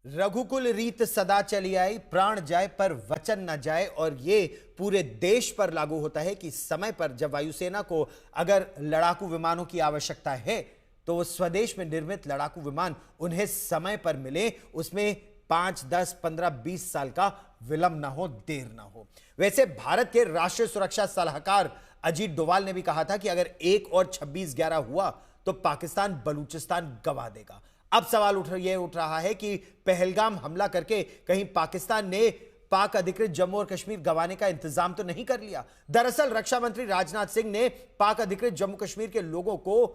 रघुकुल रीत सदा चली आई, प्राण जाए पर वचन न जाए। और ये पूरे देश पर लागू होता है कि समय पर जब वायुसेना को अगर लड़ाकू विमानों की आवश्यकता है तो वो स्वदेश में निर्मित लड़ाकू विमान उन्हें समय पर मिले, उसमें 5, 10, 15, 20 साल का विलंब ना हो, देर ना हो। वैसे भारत के राष्ट्रीय सुरक्षा सलाहकार अजीत डोवाल ने भी कहा था कि अगर 1 और 26/11 हुआ तो पाकिस्तान बलूचिस्तान गंवा देगा। अब सवाल उठ रहा है कि पहलगाम हमला करके कहीं पाकिस्तान ने पाक अधिकृत जम्मू और कश्मीर गंवाने का इंतजाम तो नहीं कर लिया। दरअसल रक्षा मंत्री राजनाथ सिंह ने पाक अधिकृत जम्मू कश्मीर के लोगों को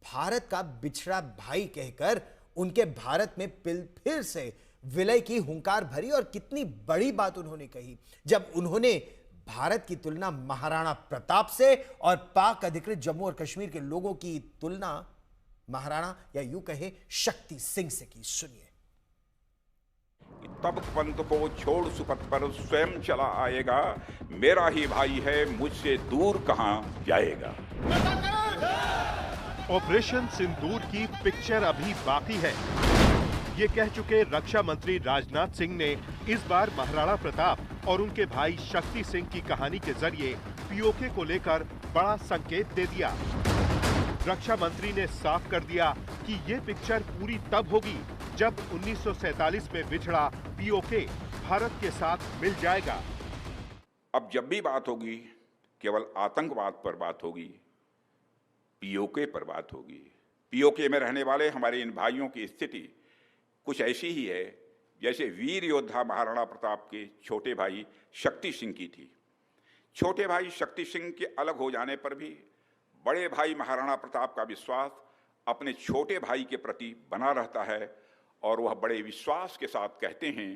भारत का बिछड़ा भाई कहकर उनके भारत में फिर से विलय की हुंकार भरी। और कितनी बड़ी बात उन्होंने कही जब उन्होंने भारत की तुलना महाराणा प्रताप से और पाक अधिकृत जम्मू और कश्मीर के लोगों की तुलना महाराणा या यूं कहे शक्ति सिंह से की। सुनिए। तब पंथ को छोड़ सुपथ पर स्वयं चला आएगा, मेरा ही भाई है मुझसे दूर कहां जाएगा। ऑपरेशन सिंदूर की पिक्चर अभी बाकी है, ये कह चुके रक्षा मंत्री राजनाथ सिंह ने इस बार महाराणा प्रताप और उनके भाई शक्ति सिंह की कहानी के जरिए पीओके को लेकर बड़ा संकेत दे दिया। रक्षा मंत्री ने साफ कर दिया कि ये पिक्चर पूरी तब होगी जब 1947 में बिछड़ा पीओके भारत के साथ मिल जाएगा। अब जब भी बात होगी केवल आतंकवाद पर बात होगी, पीओके पर बात होगी। पीओके में रहने वाले हमारे इन भाइयों की स्थिति कुछ ऐसी ही है जैसे वीर योद्धा महाराणा प्रताप के छोटे भाई शक्ति सिंह की थी। छोटे भाई शक्ति सिंह के अलग हो जाने पर भी बड़े भाई महाराणा प्रताप का विश्वास अपने छोटे भाई के प्रति बना रहता है और वह बड़े विश्वास के साथ कहते हैं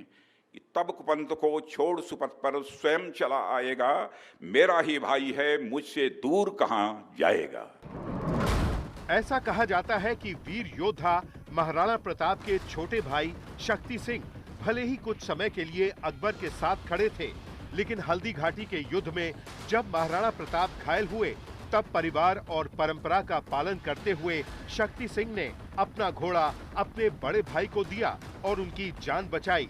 कि तब पंथ को छोड़ सुपथ पर स्वयं चला आएगा, मेरा ही भाई है मुझसे दूर कहां जाएगा। ऐसा कहा जाता है कि वीर योद्धा महाराणा प्रताप के छोटे भाई शक्ति सिंह भले ही कुछ समय के लिए अकबर के साथ खड़े थे, लेकिन हल्दी घाटी के युद्ध में जब महाराणा प्रताप घायल हुए तब परिवार और परंपरा का पालन करते हुए शक्ति सिंह ने अपना घोड़ा अपने बड़े भाई को दिया और उनकी जान बचाई।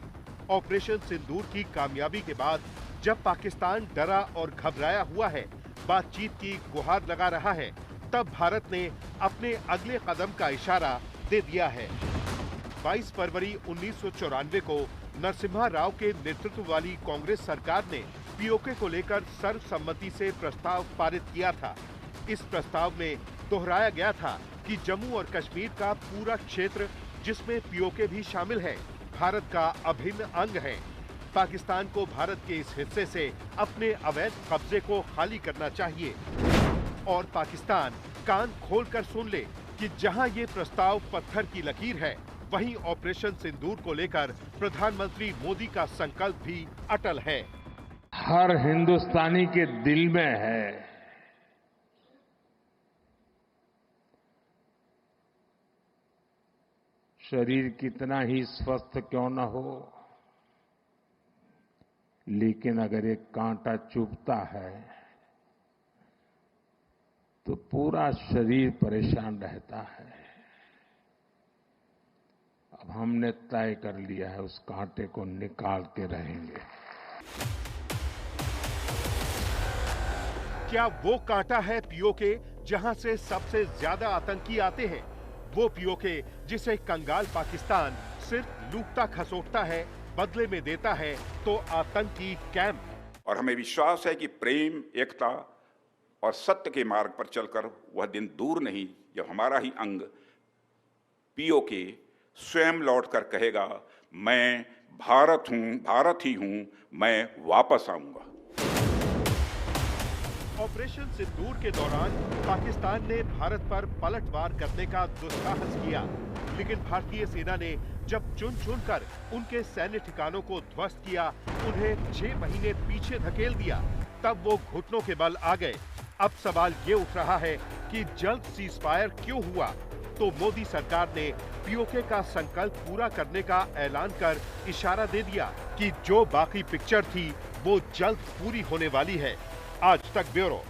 ऑपरेशन सिंदूर की कामयाबी के बाद जब पाकिस्तान डरा और घबराया हुआ है, बातचीत की गुहार लगा रहा है, तब भारत ने अपने अगले कदम का इशारा दे दिया है। 22 फरवरी 1994 को नरसिम्हा राव के नेतृत्व वाली कांग्रेस सरकार ने पीओके को लेकर सर्वसम्मति से प्रस्ताव पारित किया था। इस प्रस्ताव में दोहराया गया था कि जम्मू और कश्मीर का पूरा क्षेत्र, जिसमें पीओके भी शामिल है, भारत का अभिन्न अंग है। पाकिस्तान को भारत के इस हिस्से से अपने अवैध कब्जे को खाली करना चाहिए और पाकिस्तान कान खोलकर सुन ले कि जहां ये प्रस्ताव पत्थर की लकीर है, वहीं ऑपरेशन सिंदूर को लेकर प्रधानमंत्री मोदी का संकल्प भी अटल है। हर हिंदुस्तानी के दिल में है। शरीर कितना ही स्वस्थ क्यों न हो, लेकिन अगर एक कांटा चुभता है तो पूरा शरीर परेशान रहता है। अब हमने तय कर लिया है, उस कांटे को निकाल के रहेंगे। क्या वो कांटा है पीओके जहां से सबसे ज्यादा आतंकी आते हैं? वो पीओके जिसे कंगाल पाकिस्तान सिर्फ लूटता खसोटता है, बदले में देता है तो आतंकी कैंप। और हमें विश्वास है कि प्रेम, एकता और सत्य के मार्ग पर चलकर वह दिन दूर नहीं जब हमारा ही अंग पीओके स्वयं लौटकर कहेगा, मैं भारत हूं, भारत ही हूं, मैं वापस आऊंगा। ऑपरेशन सिंदूर के दौरान पाकिस्तान ने भारत पर पलटवार करने का दुस्साहस किया, लेकिन भारतीय सेना ने जब चुन चुनकर उनके सैन्य ठिकानों को ध्वस्त किया, उन्हें 6 महीने पीछे धकेल दिया, तब वो घुटनों के बल आ गए। अब सवाल ये उठ रहा है कि जल्द सीजफायर क्यों हुआ? तो मोदी सरकार ने पीओके का संकल्प पूरा करने का ऐलान कर इशारा दे दिया कि जो बाकी पिक्चर थी वो जल्द पूरी होने वाली है। आज तक ब्यूरो।